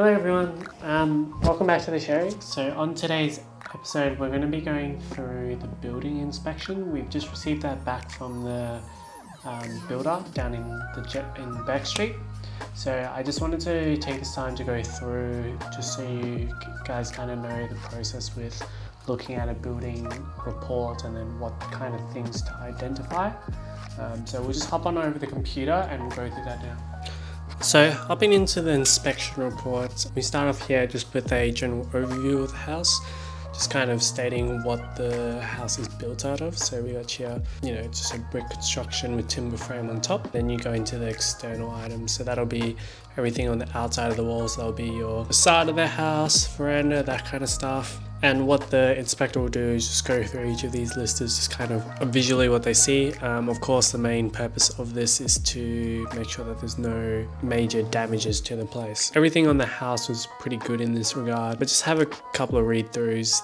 Hello everyone, welcome back to the show. So on today's episode we're going to be going through the building inspection. We've just received that back from the builder down in Beck Street. So I just wanted to take this time to go through just so you guys kind of know the process with looking at a building report and then what kind of things to identify. So we'll just hop on over the computer and we'll go through that now. So hopping into the inspection report, we start off here just with a general overview of the house, just kind of stating what the house is built out of. So we got here, just a brick construction with timber frame on top. Then you go into the external items. So that'll be everything on the outside of the walls. That'll be your facade of the house, veranda, that kind of stuff. And what the inspector will do is just go through each of these listers, just kind of visually what they see. Of course, the main purpose of this is to make sure that there's no major damages to the place. Everything on the house was pretty good in this regard, but just have a couple of read-throughs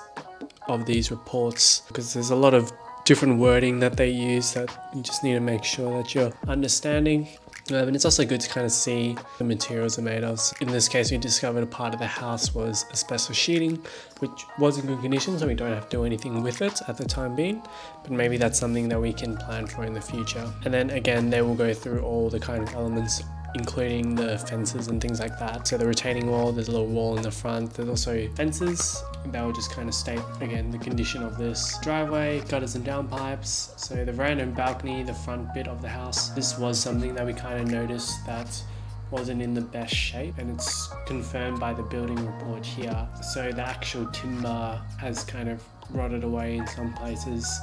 of these reports because there's a lot of different wording that they use that you just need to make sure that you're understanding. And it's also good to kind of see the materials are made of. In this case, we discovered a part of the house was asbestos sheeting, which was in good condition, so we don't have to do anything with it at the time being. But maybe that's something that we can plan for in the future. And then again, they will go through all the kind of elements, including the fences and things like that. So the retaining wall, there's a little wall in the front. There's also fences. That will just kind of state, again, the condition of this driveway, gutters and downpipes. So the veranda and balcony, the front bit of the house. This was something that we kind of noticed that wasn't in the best shape, and it's confirmed by the building report here. So the actual timber has kind of rotted away in some places,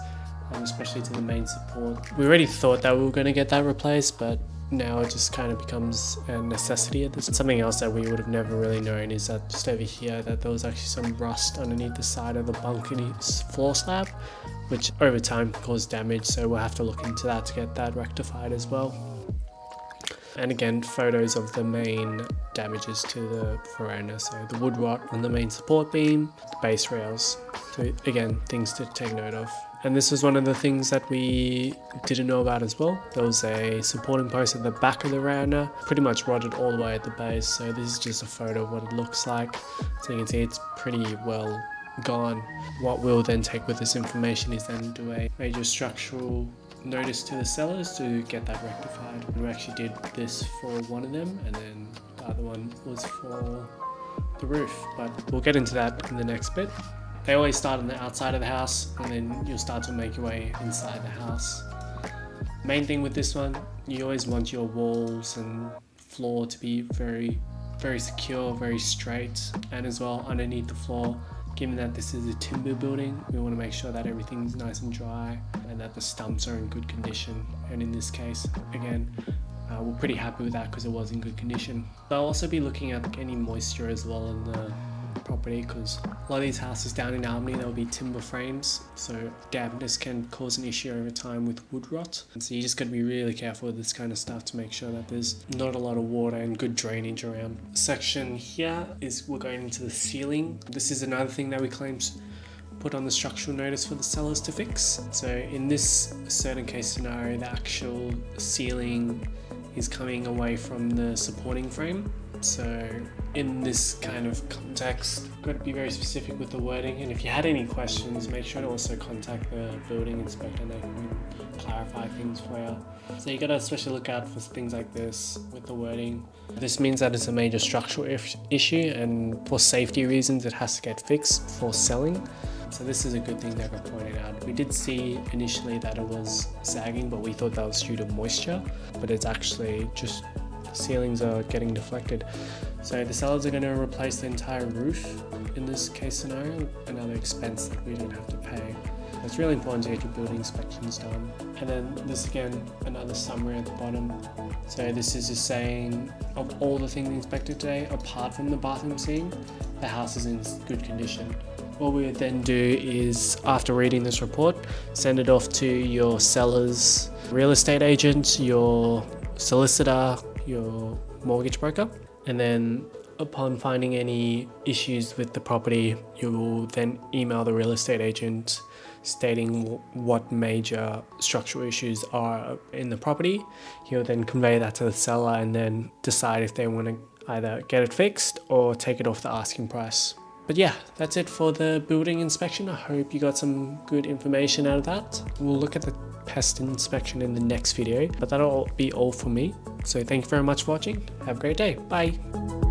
especially to the main support. We already thought that we were going to get that replaced, but now it just kind of becomes a necessity at this. Something else that we would have never really known is that just over here that there was actually some rust underneath the side of the balcony floor slab, which over time caused damage, so we'll have to look into that to get that rectified as well. And again, photos of the main damages to the veranda, so the wood rot on the main support beam, the base rails. So again, things to take note of. And this was one of the things that we didn't know about as well. There was a supporting post at the back of the veranda, pretty much rotted all the way at the base. So this is just a photo of what it looks like. So you can see it's pretty well gone. What we'll then take with this information is then do a major structural notice to the sellers to get that rectified. We actually did this for one of them, and then the other one was for the roof, but we'll get into that in the next bit. They always start on the outside of the house, and then you'll start to make your way inside the house. Main thing with this one, you always want your walls and floor to be very, very secure, very straight, and as well underneath the floor. Given that this is a timber building, we want to make sure that everything's nice and dry and that the stumps are in good condition. And in this case, again, we're pretty happy with that because it was in good condition. I'll also be looking at any moisture as well in the property, because a lot of these houses down in Albany, there will be timber frames, so dampness can cause an issue over time with wood rot. And so you just got to be really careful with this kind of stuff to make sure that there's not a lot of water and good drainage around. Section here is we're going into the ceiling. This is another thing that we claim put on the structural notice for the sellers to fix. So in this certain case scenario, the actual ceiling is coming away from the supporting frame. So in this kind of context, you've got to be very specific with the wording, and if you had any questions, make sure to also contact the building inspector and they can clarify things for you. So you got to especially look out for things like this with the wording. This means that it's a major structural issue, and for safety reasons it has to get fixed for selling. So this is a good thing that got pointed out. We did see initially that it was sagging, but we thought that was due to moisture, but it's actually just ceilings are getting deflected. So the sellers are going to replace the entire roof in this case scenario, another expense that we don't have to pay. It's really important to get your building inspections done. And then this again, another summary at the bottom. So this is just saying of all the things inspected today, apart from the bathroom scene, the house is in good condition. What we would then do is, after reading this report, send it off to your seller's real estate agent, your solicitor, your mortgage broker, and then upon finding any issues with the property, you will then email the real estate agent stating what major structural issues are in the property. He'll then convey that to the seller and then decide if they want to either get it fixed or take it off the asking price. But yeah, that's it for the building inspection. I hope you got some good information out of that. We'll look at the pest inspection in the next video, but that'll be all for me. So thank you very much for watching. Have a great day. Bye.